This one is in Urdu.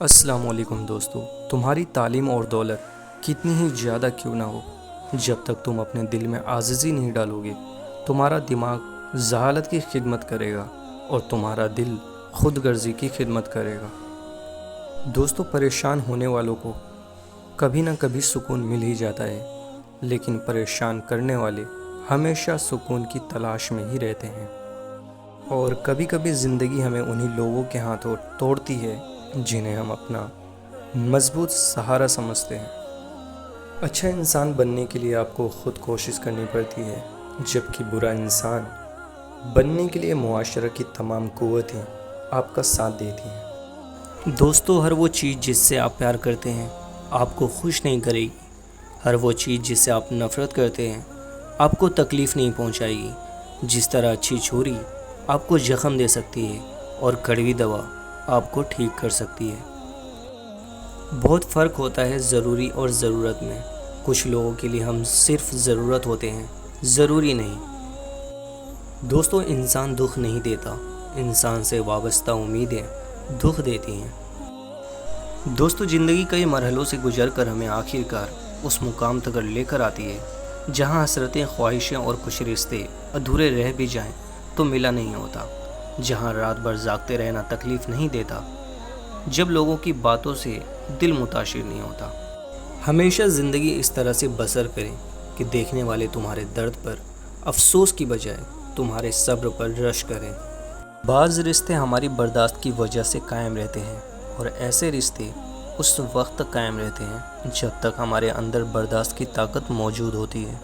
السلام علیکم دوستو، تمہاری تعلیم اور دولت کتنی ہی زیادہ کیوں نہ ہو، جب تک تم اپنے دل میں عاجزی نہیں ڈالو گے، تمہارا دماغ جہالت کی خدمت کرے گا اور تمہارا دل خود غرضی کی خدمت کرے گا۔ دوستو، پریشان ہونے والوں کو کبھی نہ کبھی سکون مل ہی جاتا ہے، لیکن پریشان کرنے والے ہمیشہ سکون کی تلاش میں ہی رہتے ہیں، اور کبھی کبھی زندگی ہمیں انہی لوگوں کے ہاتھوں توڑتی ہے جنہیں ہم اپنا مضبوط سہارا سمجھتے ہیں۔ اچھا انسان بننے کے لیے آپ کو خود کوشش کرنی پڑتی ہے، جبکہ برا انسان بننے کے لیے معاشرہ کی تمام قوتیں آپ کا ساتھ دیتی ہیں۔ دوستو، ہر وہ چیز جس سے آپ پیار کرتے ہیں آپ کو خوش نہیں کرے گی، ہر وہ چیز جس سے آپ نفرت کرتے ہیں آپ کو تکلیف نہیں پہنچائے گی۔ جس طرح اچھی چھری آپ کو زخم دے سکتی ہے اور کڑوی دوا آپ کو ٹھیک کر سکتی ہے۔ بہت فرق ہوتا ہے ضروری اور ضرورت میں۔ کچھ لوگوں کے لیے ہم صرف ضرورت ہوتے ہیں، ضروری نہیں۔ دوستو، انسان دکھ نہیں دیتا، انسان سے وابستہ امیدیں دکھ دیتی ہیں۔ دوستو، زندگی کئی مرحلوں سے گزر کر ہمیں آخر کار اس مقام تک لے کر آتی ہے جہاں حسرتیں، خواہشیں اور کچھ رشتے ادھورے رہ بھی جائیں تو ملا نہیں ہوتا، جہاں رات بھر جاگتے رہنا تکلیف نہیں دیتا، جب لوگوں کی باتوں سے دل متاثر نہیں ہوتا۔ ہمیشہ زندگی اس طرح سے بسر کریں کہ دیکھنے والے تمہارے درد پر افسوس کی بجائے تمہارے صبر پر رشک کریں۔ بعض رشتے ہماری برداشت کی وجہ سے قائم رہتے ہیں، اور ایسے رشتے اس وقت تک قائم رہتے ہیں جب تک ہمارے اندر برداشت کی طاقت موجود ہوتی ہے۔